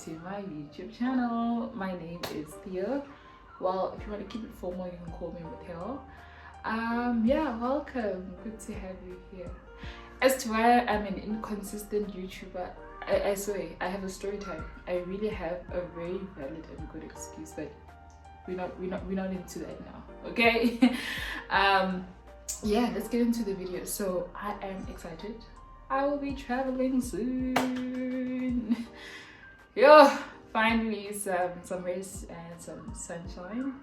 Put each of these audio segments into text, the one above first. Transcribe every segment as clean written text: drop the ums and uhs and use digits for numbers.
to my YouTube channel. My name is Theo. Well, if you want to keep it formal, you can call me Theo. Yeah, welcome. Good to have you here. As to why I'm an inconsistent YouTuber, I swear, I have a story time. I really have a very valid and good excuse, but we're not into that now, okay? Yeah, let's get into the video. So I am excited. I will be traveling soon. Yo, finally some rest and some sunshine.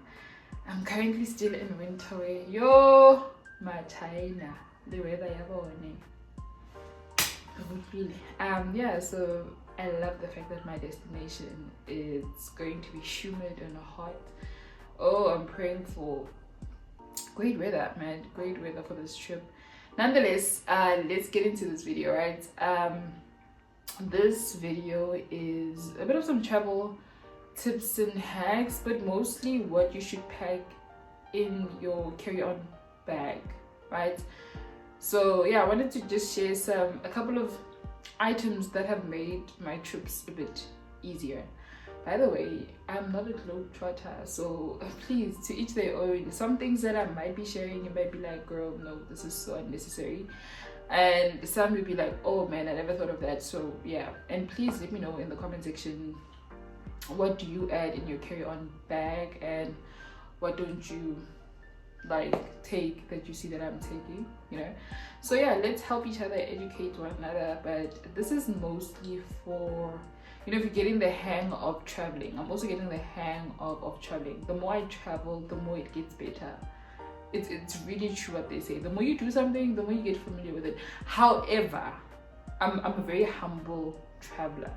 I'm currently still in winter wear. Yo, my China, the weather yeah, so I love the fact that my destination is going to be humid and hot. Oh, I'm praying for great weather, man. Great weather for this trip. Nonetheless, let's get into this video, right? This video is a bit of some travel tips and hacks, but mostly what you should pack in your carry-on bag, right? So yeah, I wanted to just share a couple of items that have made my trips a bit easier. By the way, I'm not a globetrotter, so please, to each their own. Some things that I might be sharing, you might be like, girl, no, this is so unnecessary. And some will be like, oh man, I never thought of that. So yeah, and please let me know in the comment section, what do you add in your carry-on bag and what don't you like take that you see that I'm taking, you know? So yeah, let's help each other, educate one another. But this is mostly for, you know, if you're getting the hang of traveling. I'm also getting the hang of traveling. The more I travel, the more it gets better. It's really true what they say. The more you do something, the more you get familiar with it. However, I'm a very humble traveler,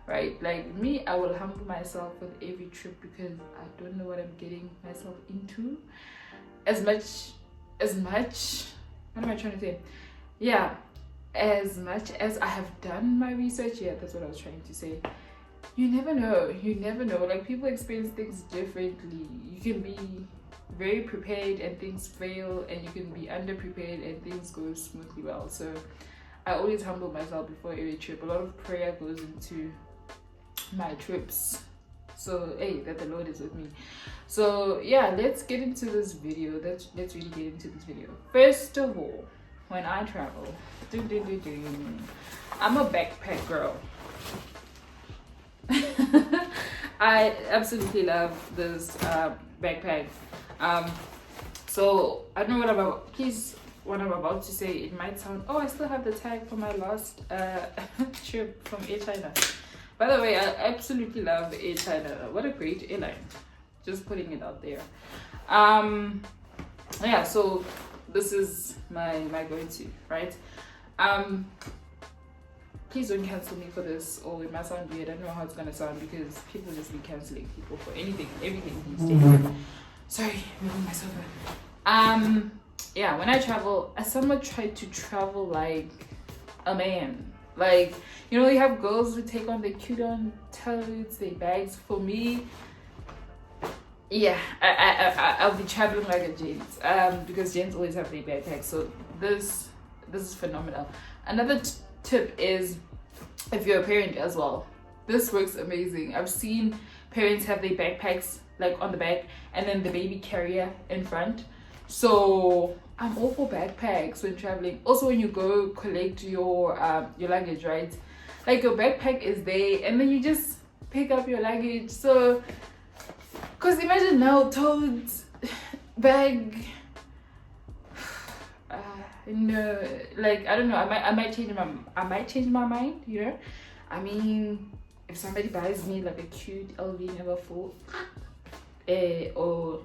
right? Like me, I will humble myself with every trip because I don't know what I'm getting myself into. As much, what am I trying to say? Yeah, as much as I have done my research, yeah, that's what I was trying to say. You never know. Like, people experience things differently. You can be very prepared and things fail, and you can be underprepared and things go smoothly well. So I always humble myself before every trip. A lot of prayer goes into my trips, so hey, that the Lord is with me. So yeah, let's get into this video. Let's really get into this video. First of all, when I travel, I'm a backpack girl. I absolutely love this backpack. So I don't know what I'm about to say, it might sound, oh, I still have the tag for my last trip from Air China. By the way, I absolutely love Air China. What a great airline. Just putting it out there. Yeah, so this is my go-to, right? Please don't cancel me for this, or it might sound weird. I don't know how it's gonna sound because people just be canceling people for anything, everything these days. Sorry, moving myself up. Yeah, when I travel, I somewhat try to travel like a man. Like, you know, you have girls who take on their cute on totes, their bags. For me, yeah, I'll be traveling like a gent, because gents always have their backpacks. So this is phenomenal. Another tip is, if you're a parent as well, this works amazing. I've seen parents have their backpacks like on the back and then the baby carrier in front. So I'm all for backpacks when traveling. Also, when you go collect your luggage, right? Like, your backpack is there and then you just pick up your luggage. So, because imagine now, totes, bag, no, like, I don't know, I might change my mind, you know? I mean, if somebody buys me like a cute LV number 4, or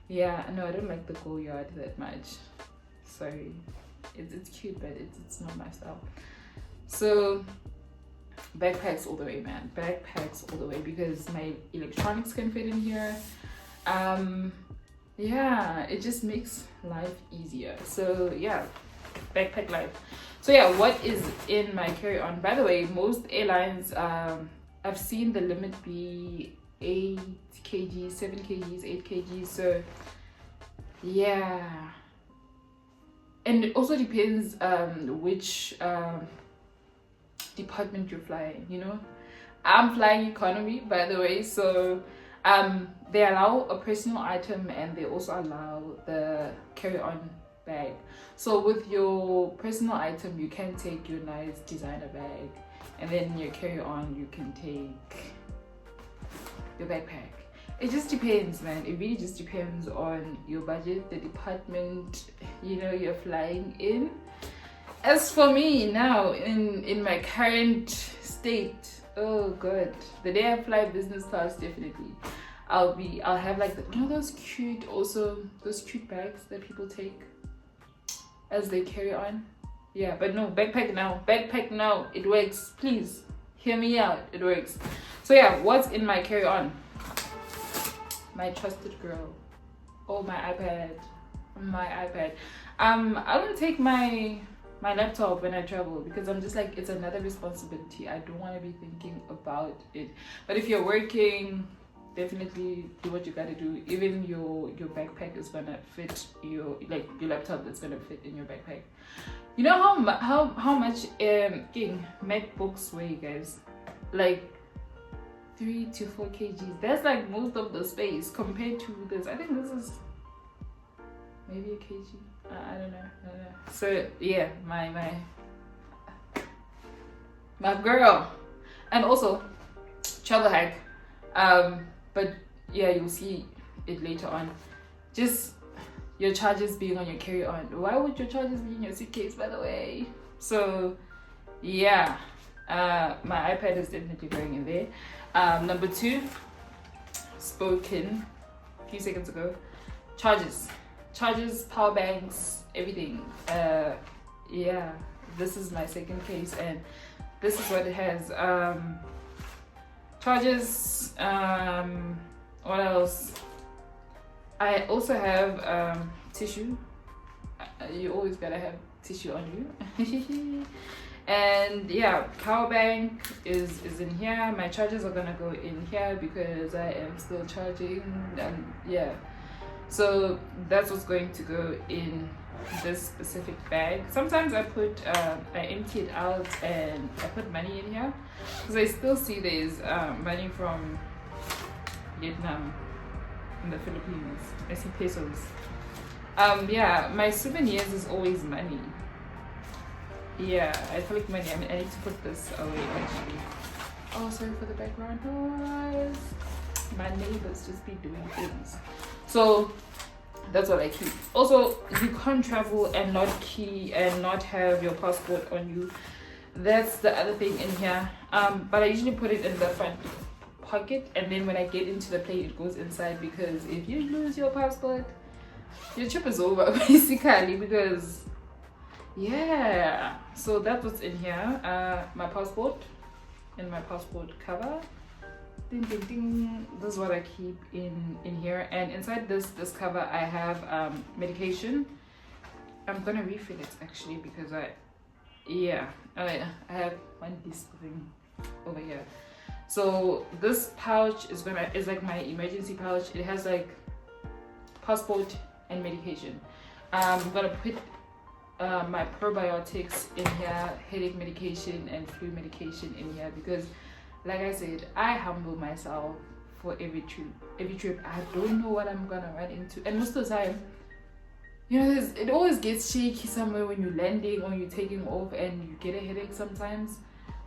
yeah, no, I don't like the Goyard that much. Sorry, it's cute, but it's not my style. So backpacks all the way, man. Backpacks all the way, because my electronics can fit in here. Yeah, it just makes life easier. So yeah, backpack life. So yeah, what is in my carry-on? By the way, most airlines, I've seen the limit be 8 kgs, 7 kgs, 8 kgs. So yeah, and it also depends which department you're flying, you know. I'm flying economy, by the way, so they allow a personal item and they also allow the carry-on bag. So with your personal item, you can take your nice designer bag, and then your carry-on, you can take your backpack. It just depends, man. It really just depends on your budget, the department, you know, you're flying in. As for me now, in my current state, oh god, the day I fly business class, definitely I'll have like you know those cute bags that people take as they carry on. Yeah, but no, backpack now, it works. Please hear me out, it works. So yeah, what's in my carry-on? My trusted girl. Oh, my iPad. I don't take my laptop when I travel because I'm just like, it's another responsibility. I don't want to be thinking about it. But if you're working, definitely do what you gotta do. Even your backpack is gonna fit your laptop that's gonna fit in your backpack. You know how much MacBooks weigh, guys? Like 3 to 4 kgs. That's like most of the space compared to this. I think this is maybe a kg. I don't know. So yeah, my girl. And also travel hack. But yeah, you'll see it later on. Just your chargers being on your carry-on. Why would your chargers be in your suitcase, by the way? So yeah, my iPad is definitely going in there. Number 2, spoken a few seconds ago. Chargers, power banks, everything. Yeah, this is my second case, and this is what it has. Chargers. What else? I also have tissue. You always gotta have tissue on you. And yeah, power bank is in here. My chargers are gonna go in here because I am still charging, and yeah, so that's what's going to go in this specific bag. Sometimes I empty it out and I put money in here because I still see there's money from Vietnam in the Philippines. I see pesos. Yeah, my souvenirs is always money. Yeah, I collect money. I need to put this away actually. Oh, sorry for the background noise. My neighbors just be doing things. So that's what I keep. Also, you can't travel and not have your passport on you. That's the other thing in here. But I usually put it in the front pocket, and then when I get into the plane, it goes inside, because if you lose your passport, your trip is over basically. Because yeah, so that's what's in here. My passport and my passport cover. Ding, ding, ding. This is what I keep in here, and inside this cover I have medication. I'm gonna refill it actually because I have one piece thing over here. So this pouch is like my emergency pouch. It has like passport and medication. I'm gonna put my probiotics in here, headache medication and flu medication in here, because like I said, I humble myself for every trip. I don't know what I'm gonna run into, and most of the time, you know, it always gets shaky somewhere when you're landing or you're taking off, and you get a headache sometimes.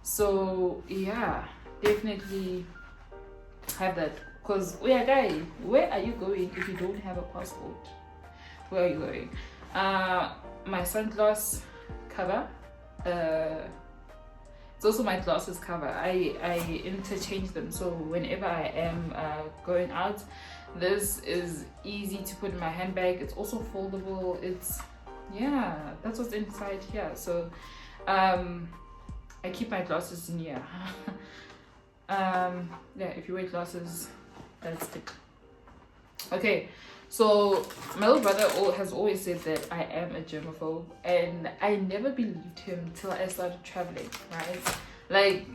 So yeah, definitely have that. Because where are you going if you don't have a passport? Where are you going? My sunglass cover. It's also my glasses cover. I interchange them, so whenever I am going out, this is easy to put in my handbag. It's also foldable. That's what's inside here. So I keep my glasses in here. If you wear glasses, that's it. Okay, so my little brother has always said that I am a germaphobe, and I never believed him till I started traveling, right? Like,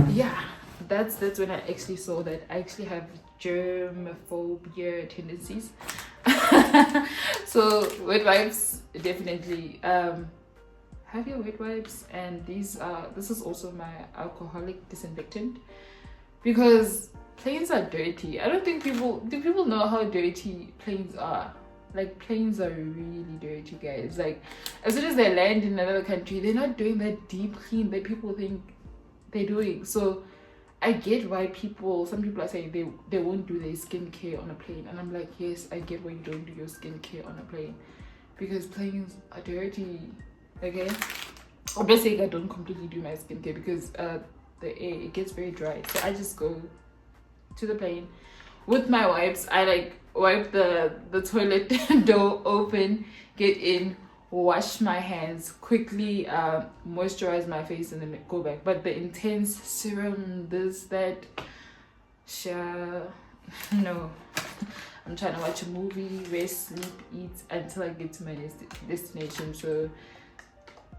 yeah, that's when I actually saw that I actually have germophobia tendencies. So wet wipes, definitely. Have your wet wipes, and this is also my alcoholic disinfectant. because planes are dirty. I don't think people know how dirty planes are. Like, planes are really dirty, guys. Like, as soon as they land in another country, they're not doing that deep clean that people think they're doing. So I get why some people are saying they won't do their skincare on a plane, and I'm like, yes, I get why you don't do your skincare on a plane, because planes are dirty. Okay, obviously I don't completely do my skincare because the air, it gets very dry, so I just go to the plane with my wipes. I like wipe the toilet door open, get in, wash my hands quickly, moisturize my face, and then go back. But the intense serum, this, that, sure, no. I'm trying to watch a movie, rest, sleep, eat until I get to my destination. So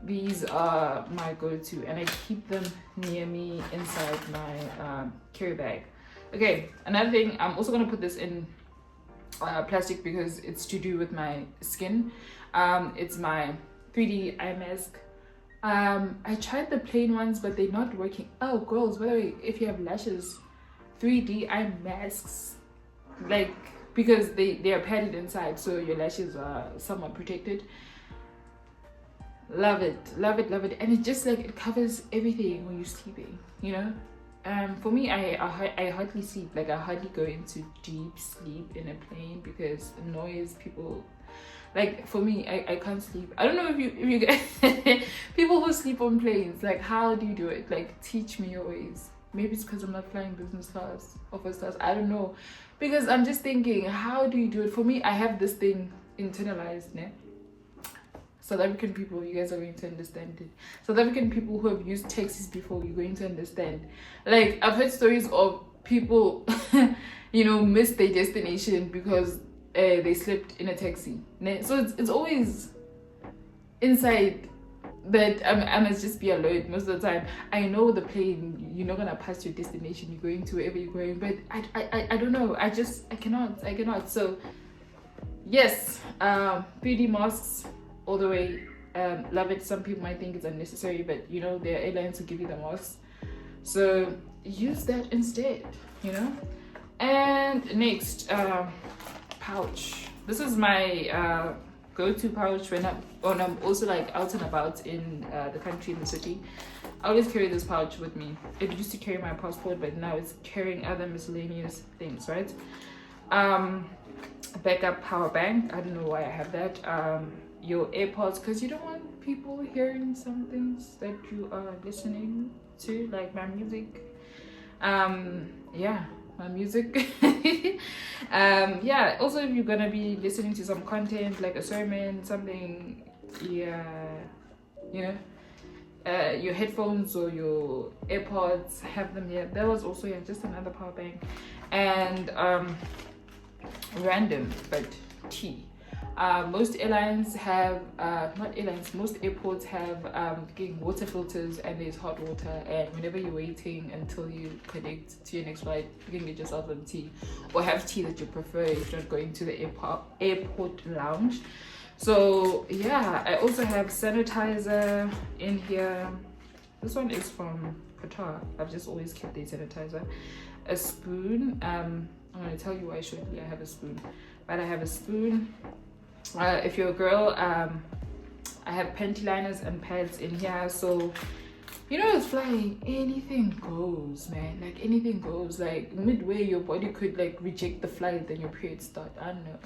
these are my go-to, and I keep them near me inside my carry bag. Okay, another thing, I'm also gonna put this in plastic because it's to do with my skin. It's my 3D eye mask. I tried the plain ones, but they're not working. Oh, girls, by the way, if you have lashes, 3D eye masks, like, because they are padded inside, so your lashes are somewhat protected. Love it, love it, love it. And it just like, it covers everything when you're sleeping, you know. For me, I hardly sleep. Like, I hardly go into deep sleep in a plane because noise, people, like, for me, I can't sleep. I don't know if you guys people who sleep on planes, like, how do you do it? Like, teach me your ways. Maybe it's because I'm not flying business class or first class, I don't know, because I'm just thinking, how do you do it? For me, I have this thing internalized, né? South African people, you guys are going to understand it. South African people who have used taxis before, you're going to understand. Like, I've heard stories of people, you know, miss their destination because they slept in a taxi. So it's always inside that I must just be alert most of the time. I know the plane, you're not gonna pass your destination, you're going to wherever you're going, but I don't know. I cannot. So yes, 3D masks all the way. Love it. Some people might think it's unnecessary, but you know, there are airlines who give you the masks, so use that instead, you know. And next, pouch. This is my go-to pouch when I'm also like out and about in the country, in the city. I always carry this pouch with me. It used to carry my passport, but now it's carrying other miscellaneous things, right? Backup power bank. I don't know why I have that. Your AirPods, because you don't want people hearing some things that you are listening to, like my music. Yeah, my music. Yeah, also if you're gonna be listening to some content like a sermon, something, yeah, you know, your headphones or your AirPods, have them here. That was also, yeah, just another power bank. And random but tea. Most airlines have most airports have water filters, and there's hot water, and whenever you're waiting until you connect to your next flight, you can get yourself some tea, or have tea that you prefer if you're not going to the airport lounge. So yeah, I also have sanitizer in here. This one is from Qatar. I've just always kept the sanitizer. A spoon. I'm going to tell you why shortly. I have a spoon, but I have a spoon. If you're a girl, I have panty liners and pads in here. So, you know, it's flying, anything goes, man. Like, anything goes. Like, midway, your body could like reject the flight, then your period start. I know.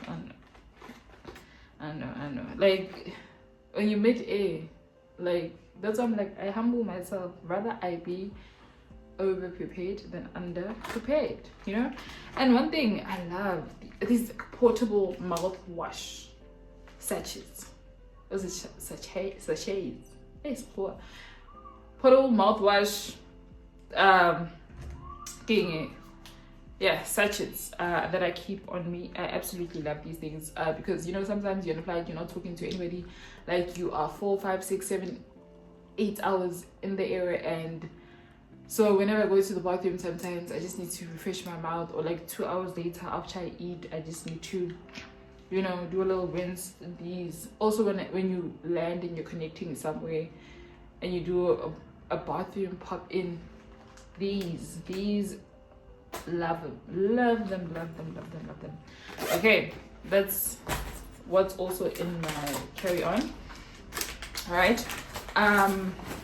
Like, when you're mid-air, like, that's why I'm like, I humble myself. Rather I be over prepared than under prepared, you know. And one thing I love, these portable mouthwash sachets. Those are sachets. It's poor. Portable mouthwash, yeah, sachets that I keep on me. I absolutely love these things because, you know, sometimes you're on a flight, you're not talking to anybody, like you are 4, 5, 6, 7, 8 hours in the air, and so whenever I go to the bathroom, sometimes I just need to refresh my mouth, or like 2 hours later after I eat, I just need to, you know, do a little rinse. These also, when you land and you're connecting somewhere and you do a bathroom pop in, these Love them, love them, love them, love them, love them. Okay, that's what's also in my carry-on. All right.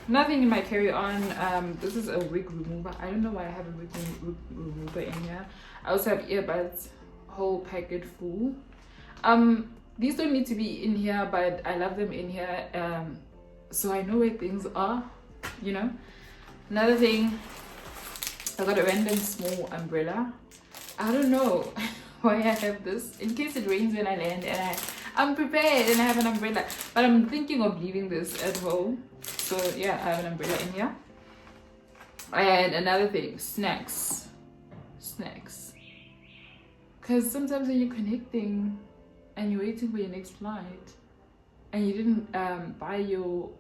Nothing in my carry-on. This is a wig remover. I don't know why I have a wig remover in here. I also have earbuds, whole packet full. These don't need to be in here, but I love them in here. So I know where things are, you know. Another thing, I got a random small umbrella. I don't know why I have this in case it rains when I land, and I'm prepared and I have an umbrella, but I'm thinking of leaving this at home. So yeah, I have an umbrella in here. And another thing, snacks, because sometimes when you're connecting and you're waiting for your next flight and you didn't buy your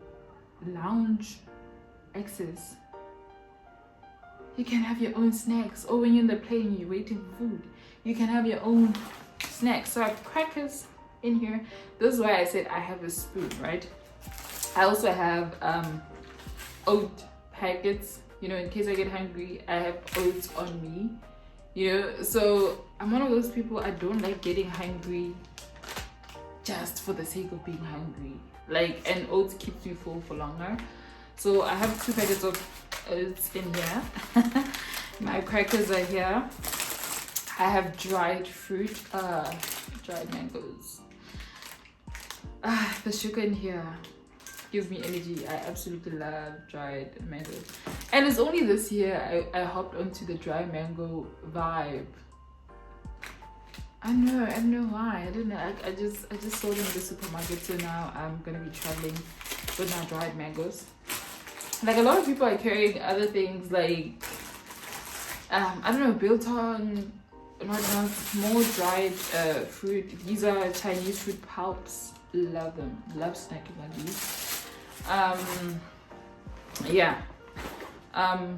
lounge access, you can have your own snacks. Or when you're in the plane, you're waiting for food, you can have your own snacks. So I have crackers in here. This is why I said I have a spoon, right? I also have oat packets, you know, in case I get hungry. I have oats on me, you know. So I'm one of those people, I don't like getting hungry just for the sake of being hungry. Like, and oats keeps me full for longer. So I have 2 packets of oats in here. My crackers are here. I have dried fruit, dried mangoes. The sugar in here gives me energy. I absolutely love dried mangoes. And it's only this year I hopped onto the dry mango vibe. I don't know why. I don't know. I just saw them in the supermarket, so now I'm gonna be traveling with my dried mangoes. Like, a lot of people are carrying other things like I don't know, biltong, more dried fruit. These are Chinese fruit pulps. Love them. Love snacking on these. Yeah. I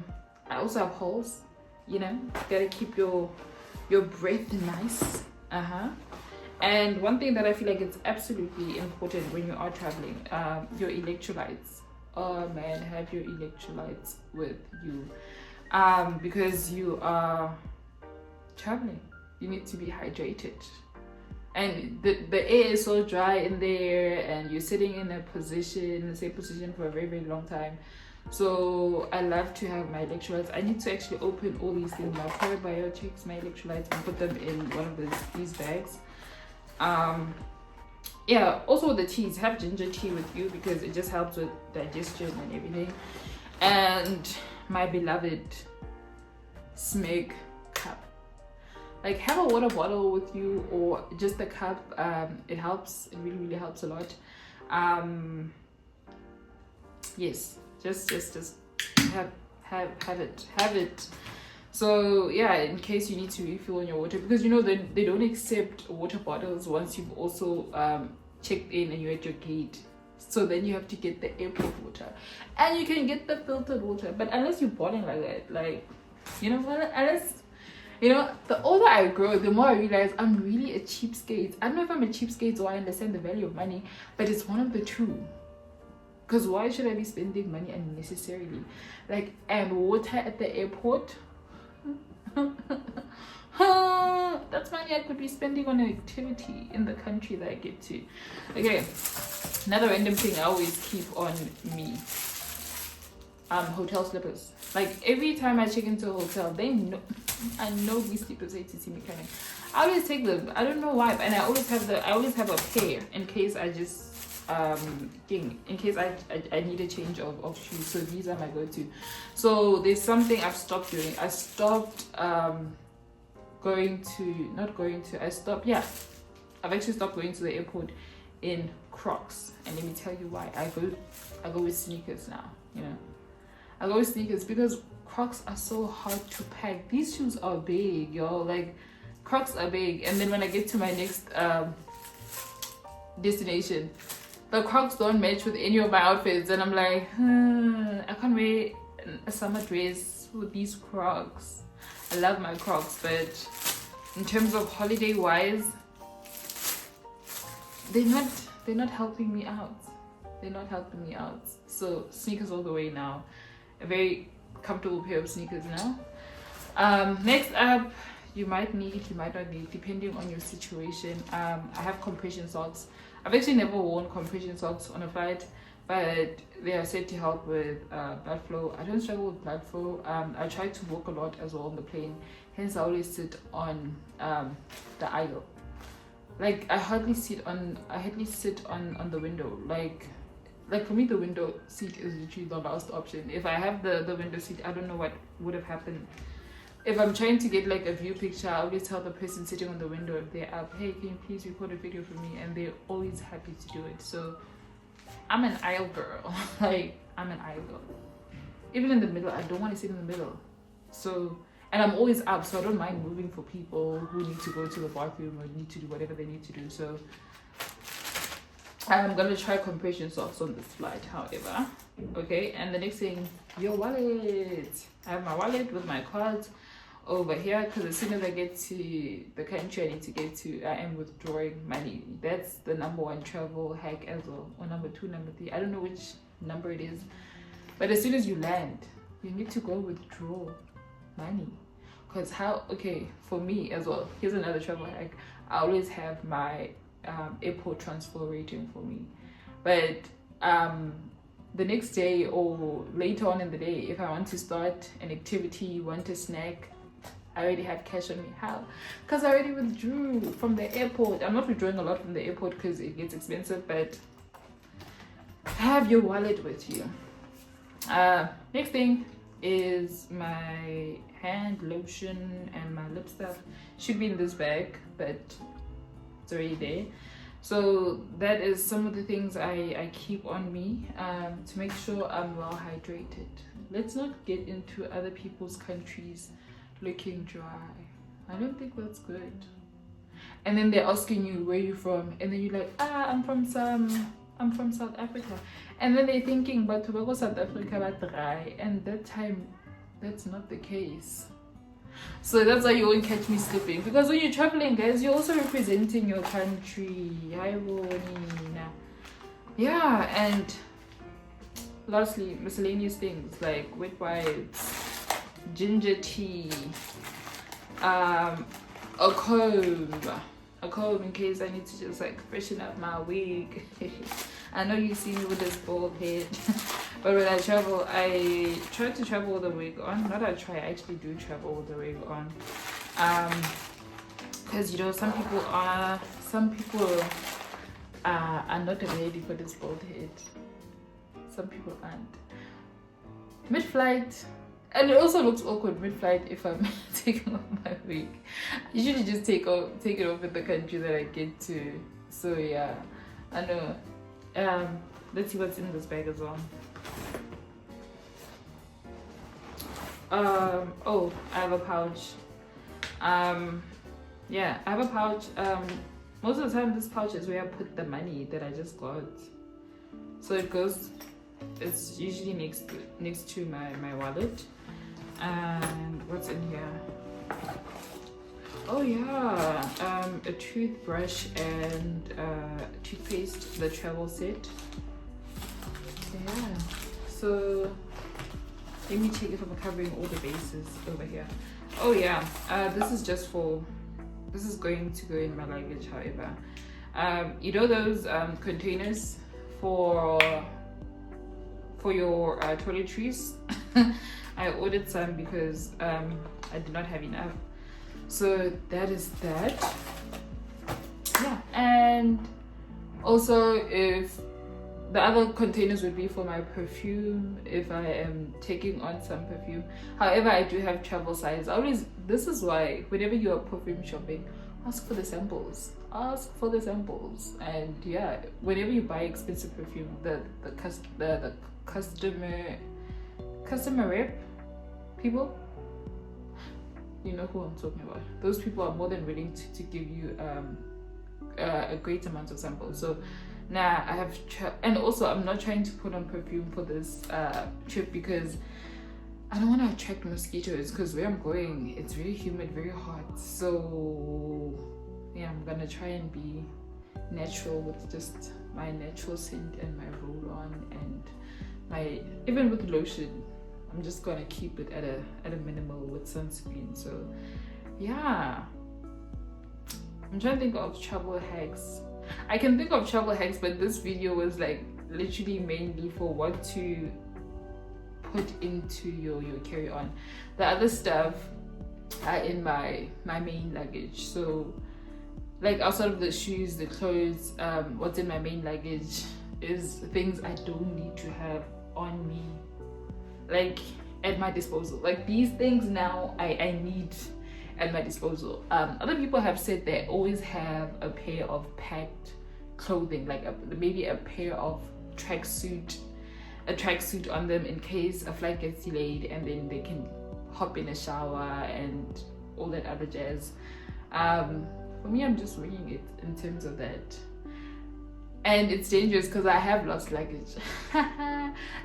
also have holes. You know, gotta keep your breath nice. And one thing that I feel like it's absolutely important when you are traveling, your electrolytes. Oh man, have your electrolytes with you, because you are traveling. You need to be hydrated, and the air is so dry in there, and you're sitting in a position, the same position, for a very, very long time. So I love to have my electrolytes. I need to actually open all these things, my probiotics, my electrolytes, and put them in one of these bags. Yeah, also the teas, have ginger tea with you because it just helps with digestion and everything. And my beloved Smeg cup. Like, have a water bottle with you or just a cup. It helps. It really, really helps a lot. Yes, just have it. So yeah, in case you need to refill on your water, because you know they don't accept water bottles once you've also checked in and you're at your gate. So then you have to get the airport water, and you can get the filtered water, but unless you're bottling like that, like, you know what, unless, you know, the older I grow, the more I realize I'm really a cheapskate. I don't know if I'm a cheapskate or I understand the value of money, but it's one of the two. Because why should I be spending money unnecessarily? Like, and water at the airport? That's money I could be spending on an activity in the country that I get to. Okay, another random thing I always keep on me, hotel slippers. Like, every time I check into a hotel, they know, I know these slippers hate to see me coming. I always take them. I don't know why, and I always have a pair in case I just in case I need a change of shoes. So these are my go-to. So there's something I've stopped doing. I stopped I've actually stopped going to the airport in Crocs, and let me tell you why. I go with sneakers now. You know, I go with sneakers because Crocs are so hard to pack. These shoes are big, y'all. Like, Crocs are big, and then when I get to my next destination, the Crocs don't match with any of my outfits, and I'm like, I can't wear a summer dress with these Crocs. I love my Crocs, but in terms of holiday wise, they're not helping me out. They're not helping me out. So sneakers all the way now. A very comfortable pair of sneakers now. Next up, you might need, you might not need, depending on your situation. I have compression socks. I've actually never worn compression socks on a flight, but they are said to help with blood flow. I don't struggle with blood flow. I try to walk a lot as well on the plane, hence I always sit on the aisle. Like I hardly sit on the window. Like for me, the window seat is literally the last option. If I have the window seat, I don't know what would have happened. If I'm trying to get like a view picture, I always tell the person sitting on the window, if they're up, hey, can you please record a video for me? And they're always happy to do it. So I'm an aisle girl. Like I'm an aisle girl. Even in the middle, I don't want to sit in the middle. So, and I'm always up, so I don't mind moving for people who need to go to the bathroom or need to do whatever they need to do. So I'm gonna try compression socks on this flight, however. Okay, and the next thing, your wallet. I have my wallet with my cards over here because as soon as I get to the country I need to get to, I am withdrawing money. That's the number one travel hack as well, or number two, number three. I don't know which number it is, but as soon as you land, you need to go withdraw money. Because for me as well, here's another travel hack. I always have my airport transfer waiting for me, but the next day or later on in the day, if I want to start an activity, want a snack, I already have cash on me. How? Because I already withdrew from the airport. I'm not withdrawing a lot from the airport because it gets expensive, but have your wallet with you. Next thing is my hand lotion and my lip stuff. Should be in this bag, but it's already there. So that is some of the things I keep on me to make sure I'm well hydrated. Let's not get into other people's countries looking dry. I don't think that's good. And then they're asking you where you're from, and then you're like, I'm from South Africa. And then they're thinking, but Tobago, South Africa, but dry. And that time, that's not the case. So that's why you won't catch me slipping. Because when you're traveling, guys, you're also representing your country. Yeah, and lastly, miscellaneous things like wet wipes, ginger tea, a comb in case I need to just like freshen up my wig. I know you see me with this bald head, but when I travel, I try to travel with a wig on. Not I try, I actually do travel with a wig on. Because you know some people are not ready for this bald head. Some people aren't. Mid-flight, and it also looks awkward mid-flight if I'm taking off my wig. I usually just take it off in the country that I get to. So yeah, I know. Let's see what's in this bag as well. Oh, I have a pouch. Yeah, I have a pouch. Most of the time this pouch is where I put the money that I just got. So it's usually next to my wallet. And what's in here? Oh yeah, a toothbrush and toothpaste, the travel set. Yeah, so let me check if I'm covering all the bases over here. Oh yeah, this is going to go in my luggage. However, you know those containers for your toiletries. I ordered some because I did not have enough. So that is that. Yeah, and also if the other containers would be for my perfume if I am taking on some perfume. However, I do have travel size. This is why whenever you are perfume shopping, ask for the samples. And yeah, whenever you buy expensive perfume, the customer rep people, you know who I'm talking about. Those people are more than willing to give you a great amount of samples. So now I have and also I'm not trying to put on perfume for this trip because I don't want to attract mosquitoes, because where I'm going it's very humid, very hot. So yeah, I'm gonna try and be natural with just my natural scent and my roll-on and even with lotion. I'm just gonna keep it at a minimal with sunscreen. So yeah, I'm trying to think of travel hacks. I can think of travel hacks, but this video was like literally mainly for what to put into your carry-on. The other stuff are in my main luggage. So like outside of the shoes, the clothes, what's in my main luggage is things I don't need to have on me, like at my disposal. Like these things now I need at my disposal. Other people have said they always have a pair of packed clothing, like maybe a pair of tracksuit on them in case a flight gets delayed, and then they can hop in a shower and all that other jazz. For me, I'm just winging it in terms of that. And it's dangerous because I have lost luggage.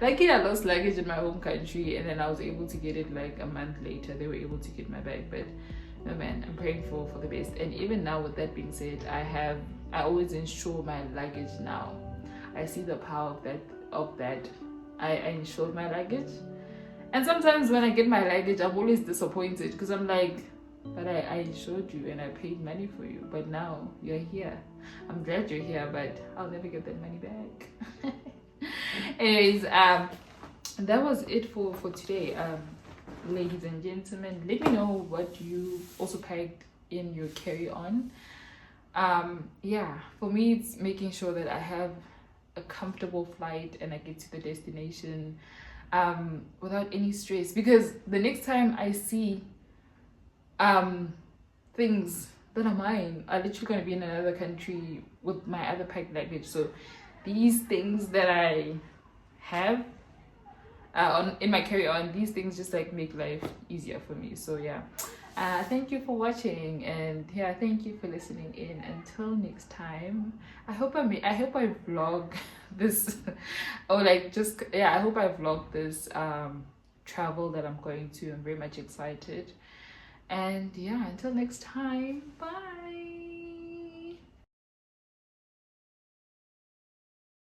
Luckily, I lost luggage in my home country, and then I was able to get it like a month later. They were able to get my bag, but no man, I'm praying for the best. And even now, with that being said, I always insure my luggage now. I see the power of that. I insured my luggage, and sometimes when I get my luggage, I'm always disappointed because I'm like, but I insured you and I paid money for you, but now you're here. I'm glad you're here, but I'll never get that money back. Anyways, that was it for today. Ladies and gentlemen, let me know what you also packed in your carry-on. Yeah, for me, it's making sure that I have a comfortable flight and I get to the destination without any stress, because the next time I see things that are mine are literally going to be in another country with my other packed luggage. So these things that I have in my carry-on, these things just like make life easier for me. So yeah, thank you for watching, and yeah, thank you for listening in. Until next time, I hope I vlog this or like just I hope I vlog this travel that I'm going to. I'm very much excited. And yeah, until next time, bye.